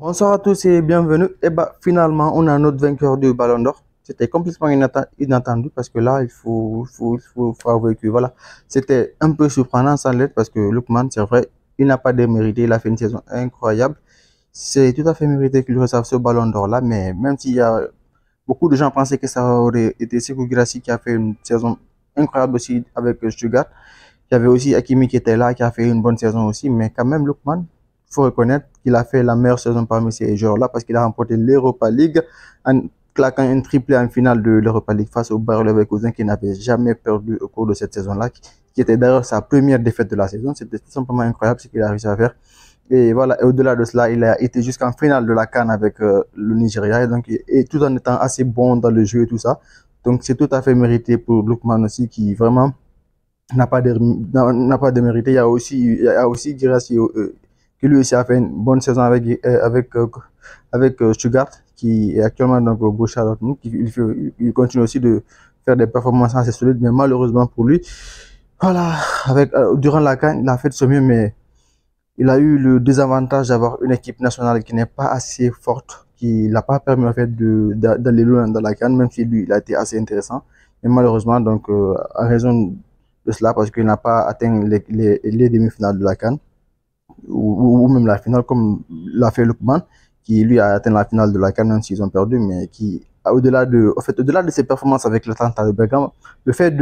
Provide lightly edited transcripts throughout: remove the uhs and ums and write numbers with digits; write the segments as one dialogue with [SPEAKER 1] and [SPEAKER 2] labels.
[SPEAKER 1] Bonsoir à tous et bienvenue. Et bah, finalement, on a notre vainqueur du Ballon d'Or. C'était complètement inattendu parce que là, il faut avouer que voilà, c'était un peu surprenant sans l'être parce que Lookman, c'est vrai, il n'a pas démérité. Il a fait une saison incroyable. C'est tout à fait mérité qu'il reçoive ce Ballon d'Or là, mais même s'il y a beaucoup de gens pensaient que ça aurait été Sekou Guirassy qui a fait une saison incroyable aussi avec Stuttgart. Il y avait aussi Hakimi qui était là, qui a fait une bonne saison aussi, mais quand même, Lookman, il faut reconnaître qu'il a fait la meilleure saison parmi ces joueurs-là parce qu'il a remporté l'Europa League en claquant un triplé en finale de l'Europa League face au Bayer Leverkusen qui n'avait jamais perdu au cours de cette saison-là, qui était d'ailleurs sa première défaite de la saison. C'était tout simplement incroyable ce qu'il a réussi à faire. Et voilà, et au-delà de cela, il a été jusqu'en finale de la CAN avec le Nigeria, et tout en étant assez bon dans le jeu et tout ça. Donc c'est tout à fait mérité pour Lookman aussi, qui vraiment n'a pas démérité. Il y a aussi Guirassy qui lui aussi a fait une bonne saison avec Stuttgart, qui est actuellement donc au Borussia Dortmund. Il continue aussi de faire des performances assez solides, mais malheureusement pour lui, voilà, durant la CAN, il a fait de son mieux, mais il a eu le désavantage d'avoir une équipe nationale qui n'est pas assez forte, qui l'a pas permis en fait d'aller loin dans la CAN, même si lui, il a été assez intéressant. Mais malheureusement, donc, en raison de cela, parce qu'il n'a pas atteint les demi-finales de la CAN, ou même la finale, comme l'a fait Lookman, qui lui a atteint la finale de la CAN, même s'ils ont perdu, mais qui, au-delà de ses performances avec l'Atalanta de Bergame, le fait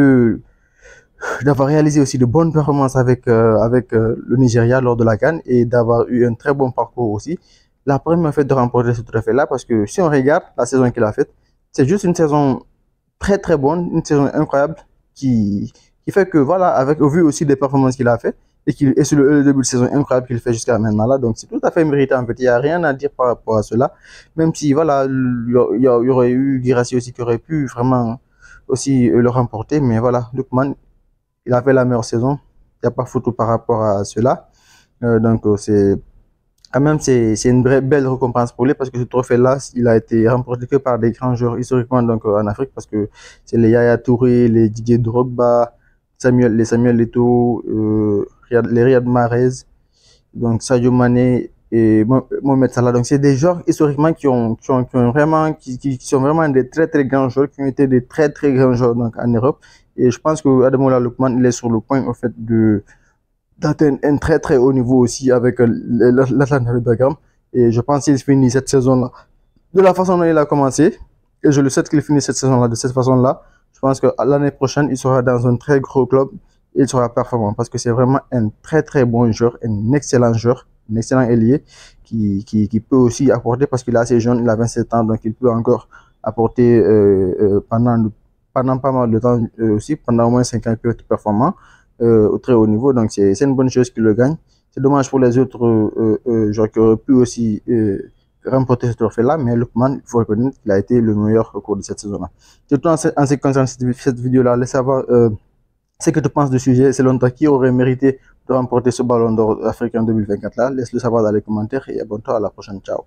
[SPEAKER 1] d'avoir réalisé aussi de bonnes performances avec le Nigeria lors de la CAN et d'avoir eu un très bon parcours aussi. La première fait de remporter ce trophée-là, parce que si on regarde la saison qu'il a faite, c'est juste une saison très très bonne, une saison incroyable qui fait que voilà, au vu aussi des performances qu'il a fait et sur le début de saison incroyable qu'il fait jusqu'à maintenant là, donc c'est tout à fait mérité en fait. Il n'y a rien à dire par rapport à cela, même si voilà, il y aurait eu Guirassy aussi qui aurait pu vraiment aussi le remporter, mais voilà, Lookman, il a fait la meilleure saison. Il n'y a pas photo par rapport à cela. C'est quand même c'est une vraie belle récompense pour lui parce que ce trophée-là, il a été remporté que par des grands joueurs historiquement donc en Afrique parce que c'est les Yaya Touré, les Didier Drogba, les Samuel Eto'o, les Riyad Mahrez, donc Sadio Mané et Mohamed Salah. Donc c'est des joueurs historiquement qui sont vraiment des très très grands joueurs, qui ont été des très très grands joueurs donc en Europe. Et je pense que Ademola Lookman, il est sur le point en fait d'atteindre un très très haut niveau aussi avec l'Atlanta de Bergame. Et je pense qu'il finit cette saison-là de la façon dont il a commencé. Et je le souhaite qu'il finisse cette saison-là de cette façon-là. Je pense que l'année prochaine, il sera dans un très gros club et il sera performant parce que c'est vraiment un très très bon joueur, un excellent ailier qui peut aussi apporter parce qu'il est assez jeune, il a 27 ans, donc il peut encore apporter pendant pas mal de temps aussi, pendant au moins 5 ans, il peut être performant au très haut niveau. Donc c'est une bonne chose qu'il le gagne. C'est dommage pour les autres joueurs qui auraient pu aussi remporter ce trophée-là, mais Lookman, il faut reconnaître qu'il a été le meilleur au cours de cette saison-là. Surtout en ce qui concerne cette vidéo-là, laisse savoir ce que tu penses du sujet. Selon toi, qui aurait mérité de remporter ce ballon d'or africain 2024-là? Laisse-le savoir dans les commentaires et abonne-toi à la prochaine. Ciao.